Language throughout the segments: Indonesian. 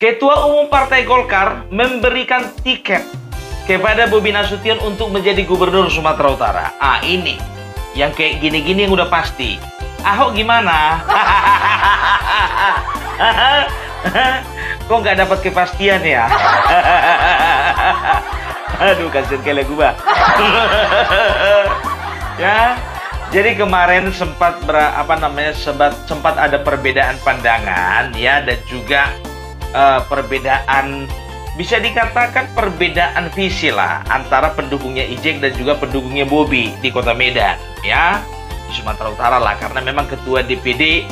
Ketua Umum Partai Golkar memberikan tiket kepada Bobi Nasution untuk menjadi Gubernur Sumatera Utara. Ini yang kayak gini-gini yang udah pasti. Ahok gimana? Kok nggak dapat kepastian ya? Aduh, kasihan kele gua. Ya, jadi kemarin sempat sempat ada perbedaan pandangan ya, dan juga perbedaan, bisa dikatakan perbedaan visi lah antara pendukungnya Ijek dan juga pendukungnya Bobi di Kota Medan ya, di Sumatera Utara lah, karena memang ketua DPD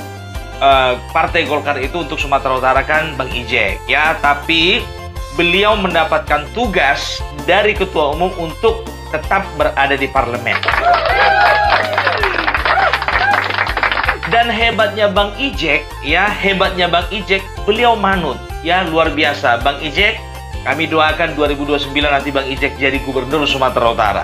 Partai Golkar itu untuk Sumatera Utara kan Bang Ijek ya, tapi beliau mendapatkan tugas dari ketua umum untuk tetap berada di parlemen. Dan hebatnya Bang Ijek ya, beliau manut ya, luar biasa. Bang Ijek, kami doakan 2029 nanti Bang Ijek jadi Gubernur Sumatera Utara.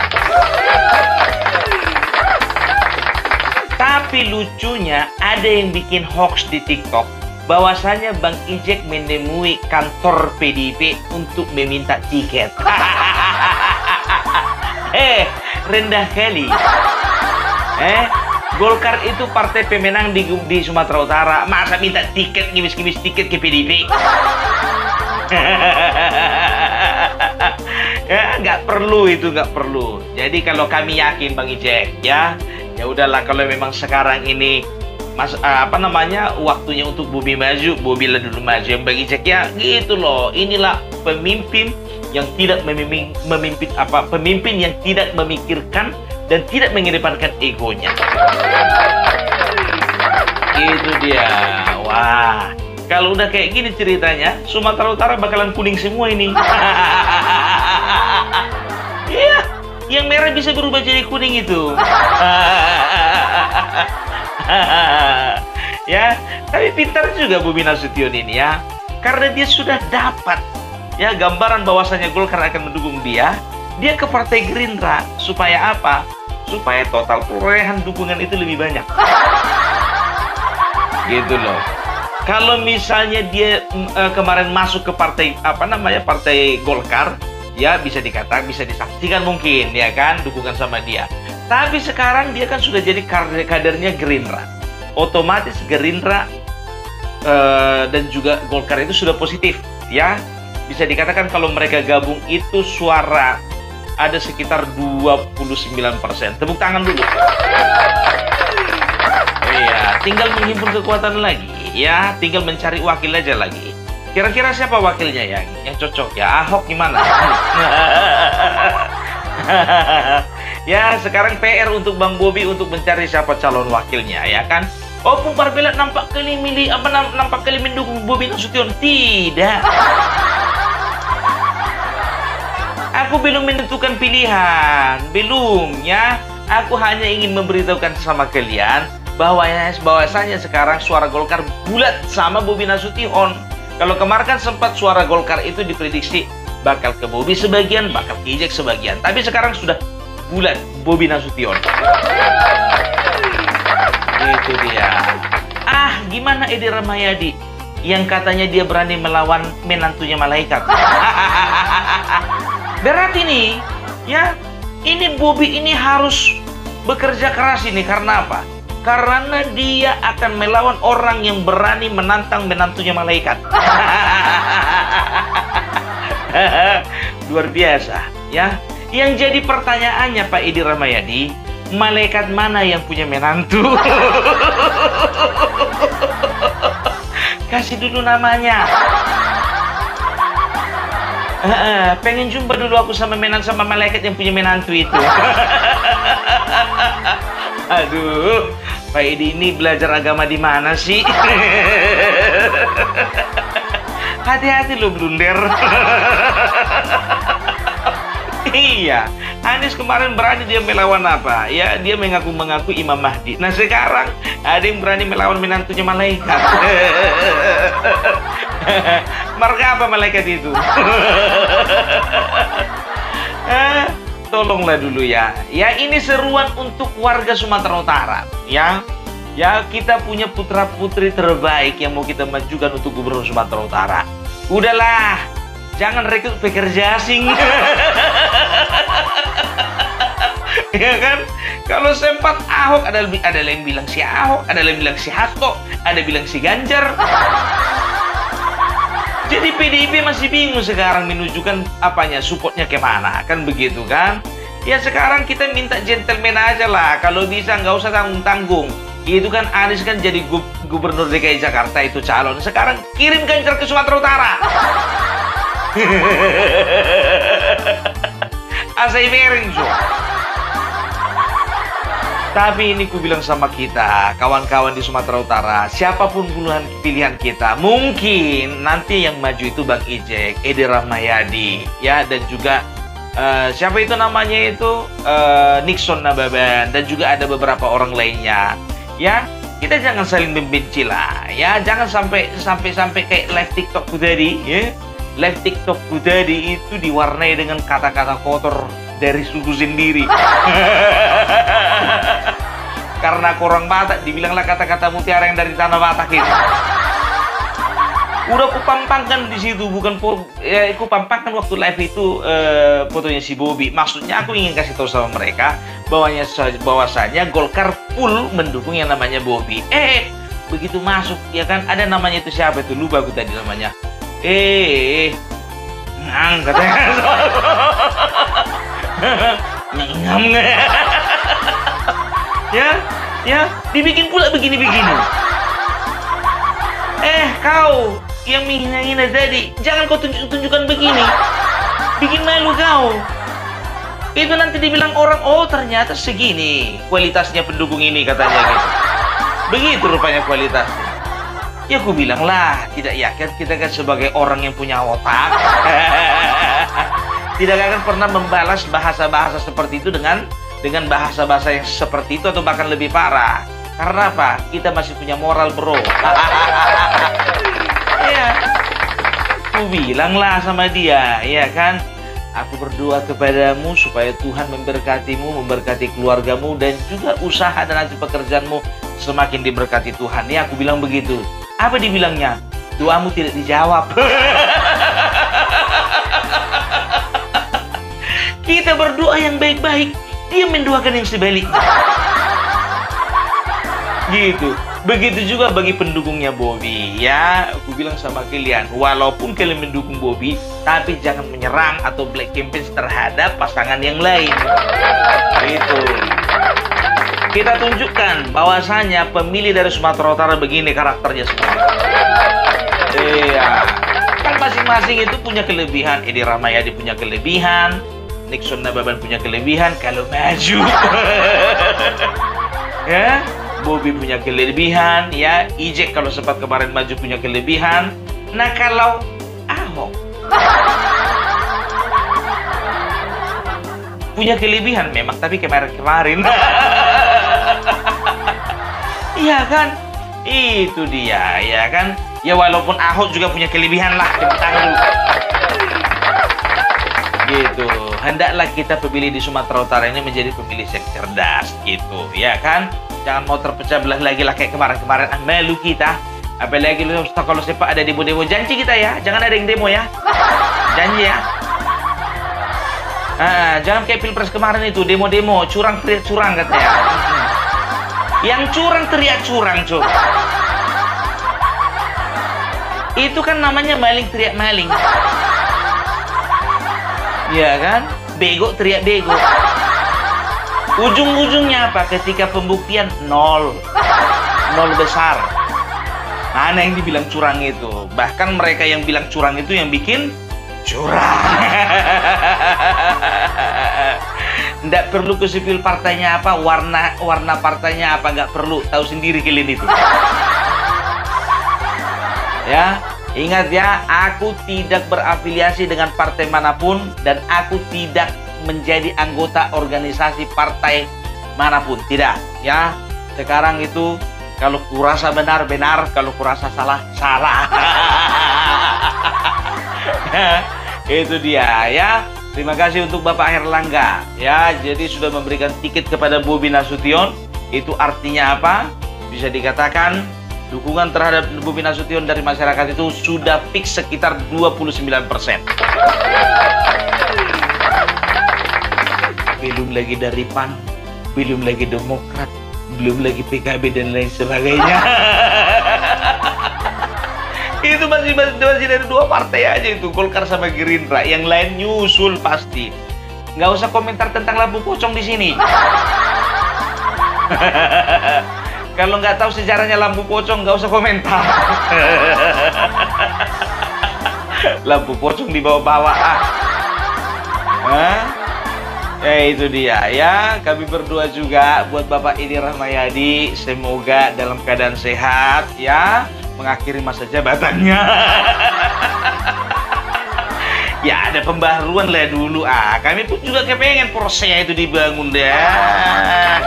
Tapi lucunya ada yang bikin hoax di TikTok bahwasanya Bang Ijek menemui kantor PDIP untuk meminta tiket. Rendah kali. Golkar itu partai pemenang di Sumatera Utara. Masa minta tiket, ngimis-ngimis tiket ke PDIP? Ya, nggak perlu itu, nggak perlu. Jadi kalau kami yakin Bang Ijek ya udahlah, kalau memang sekarang ini waktunya untuk Bobi maju, Bobi lah dulu maju. Yang Bang Ijek ya gitu loh. Inilah pemimpin yang tidak pemimpin yang tidak memikirkan dan tidak mengedepankan egonya. Itu dia. Wah, kalau udah kayak gini ceritanya, Sumatera Utara bakalan kuning semua ini. Iya, yang merah bisa berubah jadi kuning itu. Ya, tapi pintar juga Bobi Nasution ini ya, karena dia sudah dapat ya gambaran bahwasanya Golkar akan mendukung dia. Dia ke Partai Gerindra supaya apa? Supaya total perolehan dukungan itu lebih banyak. Gitu loh. Kalau misalnya dia kemarin masuk ke partai Partai Golkar, ya bisa dikatakan, bisa disaksikan mungkin ya kan dukungan sama dia. Tapi sekarang dia kan sudah jadi kadernya Gerindra. Otomatis Gerindra dan juga Golkar itu sudah positif ya. Bisa dikatakan kalau mereka gabung itu suara ada sekitar 29%. Tepuk tangan dulu. Iya, tinggal menghimpun kekuatan lagi ya, tinggal mencari wakil aja lagi. Kira-kira siapa wakilnya yang cocok ya? Ahok gimana? Ya, sekarang PR untuk Bang Bobi untuk mencari siapa calon wakilnya ya kan? Oh, Pumpar Bela nampak kali mendukung Bobi Nasution. Tidak. Aku belum menentukan pilihan, belum ya. Aku hanya ingin memberitahukan sama kalian bahwasanya sekarang suara Golkar bulat sama Bobi Nasution. Kalau kemarin kan sempat suara Golkar itu diprediksi bakal ke Bobi sebagian, bakal ke Ijek sebagian. Tapi sekarang sudah bulat Bobi Nasution. Itu dia. Gimana Edi Rahmayadi yang katanya dia berani melawan menantunya malaikat? Berarti nih, ya, ini Bobi ini harus bekerja keras ini. Karena apa? Karena dia akan melawan orang yang berani menantang menantunya malaikat. Luar biasa, ya. Yang jadi pertanyaannya Pak Edi Rahmayadi, malaikat mana yang punya menantu? Kasih dulu namanya. Pengen jumpa dulu aku sama malaikat yang punya menantu itu. Aduh, Pak Edi ini belajar agama di mana sih? Hati-hati lo blunder. Iya, Anies kemarin berani dia melawan apa? Ya, dia mengaku Imam Mahdi. Nah sekarang ada yang berani melawan menantunya malaikat. Marga apa malaikat itu? Tolonglah dulu ya. Ya, ini seruan untuk warga Sumatera Utara. Ya, kita punya putra-putri terbaik yang mau kita majukan untuk Gubernur Sumatera Utara. Udahlah, jangan rekrut pekerja asing. Ya kan? Kalau sempat Ahok, ada yang bilang si Ahok, ada yang bilang si Hasto, ada yang bilang si Ganjar. Jadi PDIP masih bingung sekarang menunjukkan apanya, supportnya kemana, kan begitu kan? Ya sekarang kita minta gentleman aja lah, kalau bisa nggak usah tanggung-tanggung. Itu kan Anies kan jadi gubernur DKI Jakarta itu calon. Sekarang kirim Ganjar ke Sumatera Utara. Asai bereng, so. Tapi ini ku bilang sama kita, kawan-kawan di Sumatera Utara, siapapun pilihan kita, mungkin nanti yang maju itu Bang Ijek, Edi Rahmayadi, ya, dan juga siapa itu namanya itu Nixon Nababan, dan juga ada beberapa orang lainnya, ya. Kita jangan saling membenci lah, ya, jangan sampai kayak live TikTokku tadi, ya. Live TikTokku tadi itu diwarnai dengan kata-kata kotor dari suku sendiri. Karena kurang Batak, dibilanglah kata-kata mutiara yang dari tanah Batak itu. Udah kupampangkan di situ, bukan kupampangkan waktu live itu fotonya si Bobi. Maksudnya aku ingin kasih tahu sama mereka bahwasanya Golkar full mendukung yang namanya Bobi. Begitu masuk, ya kan, ada namanya itu siapa itu, lupa aku tadi namanya. Katanya. Ngam. Ya, dibikin pula begini-begini. Kau yang menghina-hina tadi, jangan kau tunjukkan begini. Bikin malu kau. Itu nanti dibilang orang, oh ternyata segini kualitasnya pendukung ini, katanya gitu. Begitu rupanya kualitasnya. Ya aku bilang lah, tidak yakin kita kan sebagai orang yang punya otak. Tidak akan pernah membalas bahasa-bahasa seperti itu dengan bahasa-bahasa yang seperti itu atau bahkan lebih parah. Karena apa? Kita masih punya moral, bro. Ya, aku bilang lah sama dia, ya kan? Aku berdoa kepadamu supaya Tuhan memberkatimu, memberkati keluargamu, dan juga usaha dan hasil pekerjaanmu semakin diberkati Tuhan. Ya, aku bilang begitu. Apa dibilangnya? Doamu tidak dijawab. Kita berdoa yang baik-baik, dia mendoakan yang sebaliknya. Gitu. Begitu juga bagi pendukungnya Bobi, ya. Aku bilang sama kalian, walaupun kalian mendukung Bobi, tapi jangan menyerang atau black campaign terhadap pasangan yang lain. Gitu. Kita tunjukkan bahwasanya pemilih dari Sumatera Utara begini karakternya semua. Iya. Kan masing-masing itu punya kelebihan. Edi Rahmayadi punya kelebihan, Nixon Nababan punya kelebihan kalau maju. Ya, Bobi punya kelebihan, ya. Ijek kalau sempat kemarin maju punya kelebihan. Nah, kalau Ahok punya kelebihan memang, tapi kemarin. Iya kan? Itu dia, ya kan? Ya walaupun Ahok juga punya kelebihan lah, gitu. Hendaklah kita pemilih di Sumatera Utara ini menjadi pemilih yang cerdas, gitu, ya kan? Jangan mau terpecah belah lagi lah kayak kemarin-kemarin. Malu kita. Apalagi kalau sepak ada demo-demo, janji kita ya, jangan ada yang demo ya. Janji ya. Jangan kayak Pilpres kemarin itu, demo-demo, curang teriak curang katanya. Yang curang teriak curang, coba. Itu kan namanya maling teriak maling. Ya kan? Bego teriak bego. Ujung-ujungnya apa? Ketika pembuktian nol besar. Mana yang dibilang curang itu? Bahkan mereka yang bilang curang itu yang bikin curang. Nggak perlu ke sipil partainya apa, warna partainya apa, nggak perlu, tahu sendiri kalian itu. Ya, ingat ya, aku tidak berafiliasi dengan partai manapun dan aku tidak menjadi anggota organisasi partai manapun, tidak. Ya, sekarang itu kalau kurasa benar benar, kalau kurasa salah salah. Itu dia ya. Terima kasih untuk Bapak Herlangga ya. Jadi sudah memberikan tiket kepada Bobi Nasution. Itu artinya apa? Bisa dikatakan dukungan terhadap Bobi Nasution dari masyarakat itu sudah fix sekitar 29%. Belum lagi dari PAN, belum lagi Demokrat, belum lagi PKB dan lain sebagainya. Itu masih dari 2 partai aja itu, Golkar sama Gerindra. Yang lain nyusul pasti. Nggak usah komentar tentang lampu pocong di sini. Kalau nggak tahu sejarahnya lampu pocong, nggak usah komentar. Lampu pocong dibawa-bawa. Ya itu dia ya. Kami berdua juga buat Bapak Edi Rahmayadi, semoga dalam keadaan sehat ya, mengakhiri masa jabatannya. Ya ada pembaharuan lah dulu. Kami pun juga kepengen Porsche itu dibangun dah.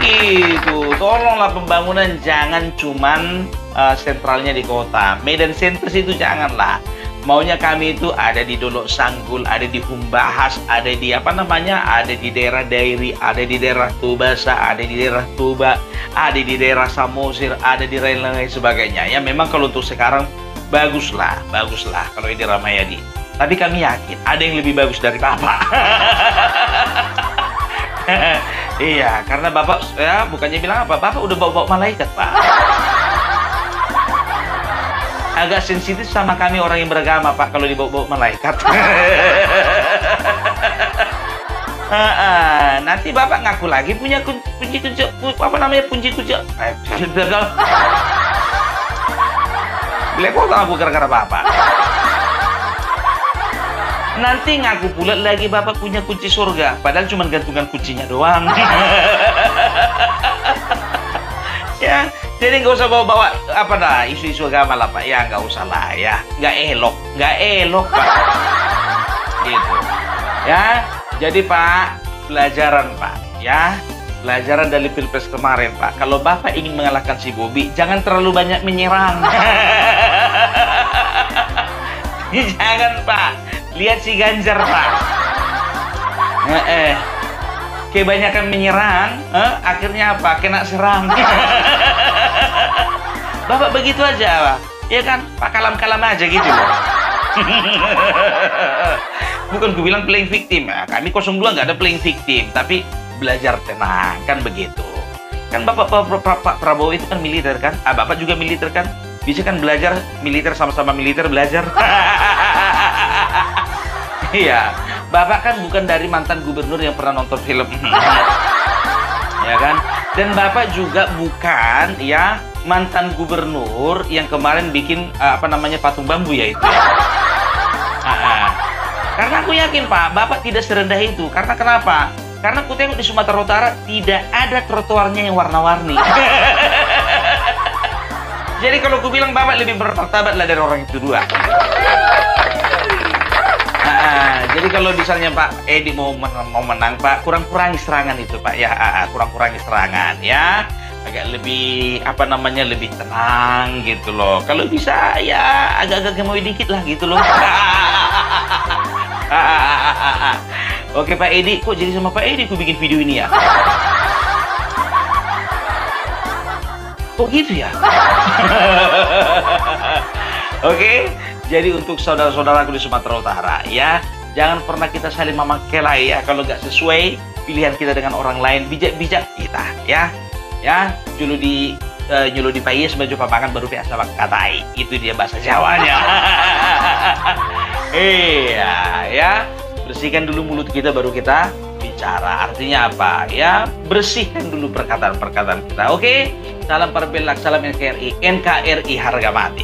Gitu, tolonglah pembangunan jangan cuman sentralnya di kota. Medan sentris itu janganlah. Maunya kami itu ada di Dolok Sanggul, ada di Humbahas, ada di ada di daerah Dairi, ada di daerah Tubasa, ada di daerah Tuba, ada di daerah Samosir, ada di lain-lain sebagainya. Ya memang kalau untuk sekarang baguslah kalau Edi Rahmayadi. Tapi kami yakin ada yang lebih bagus dari Bapak. Iya, karena Bapak ya bukannya bilang apa, Bapak udah bawa malaikat, Pak. Agak sensitif sama kami orang yang beragama, Pak, kalau dibawa-bawa malaikat. Nanti Bapak ngaku lagi punya kunci kunci. Belepotan aku gara-gara Bapak. Nanti ngaku pula lagi Bapak punya kunci surga, padahal cuma gantungan kuncinya doang. Ya, jadi nggak usah bawa-bawa isu-isu agama lah, Pak. Ya nggak usah lah ya, nggak elok, Pak. Gitu. Ya, jadi Pak, pelajaran Pak, ya. Pelajaran dari Pilpres kemarin, Pak. Kalau Bapak ingin mengalahkan si Bobi, jangan terlalu banyak menyerang. Jangan, Pak. Lihat si Ganjar, Pak. Kebanyakan menyerang, akhirnya apa? Kena serang. Bapak begitu aja, Pak. Ya kan? Pak kalam-kalam aja gitu loh. Bukan gue bilang playing victim ya. Kami 02 nggak ada playing victim, tapi belajar tenang, kan begitu. Kan Pak Prabowo itu kan militer kan? Bapak juga militer kan? Bisa kan belajar militer, sama-sama militer belajar. Iya, Bapak kan bukan dari mantan gubernur yang pernah nonton film. Ya kan? Dan Bapak juga bukan ya mantan gubernur yang kemarin bikin patung bambu ya itu. Karena aku yakin Pak, Bapak tidak serendah itu. Karena kenapa? Karena aku tengok di Sumatera Utara tidak ada trotoarnya yang warna-warni. Jadi kalau aku bilang Bapak lebih bermartabat lah dari orang itu dua. Jadi kalau misalnya Pak Edi mau menang Pak, kurang-kurangi serangan itu Pak ya, kurang-kurangi serangan ya, agak lebih lebih tenang gitu loh. Kalau bisa ya agak-agak gemoy dikit lah gitu loh. Oke Pak Edi, kok jadi sama Pak Edi aku bikin video ini ya? Kok gitu ya? Oke, jadi untuk saudara-saudaraku di Sumatera Utara ya, jangan pernah kita saling memangkelai ya. Kalau nggak sesuai pilihan kita dengan orang lain, bijak-bijak kita ya. Ya, nyulu di payes baju papangan baru biasa katai. Itu dia bahasa Jawanya. Iya ya, bersihkan dulu mulut kita baru kita bicara. Artinya apa ya? Bersihkan dulu perkataan-perkataan kita. Oke? Salam Parabellak, salam NKRI harga mati.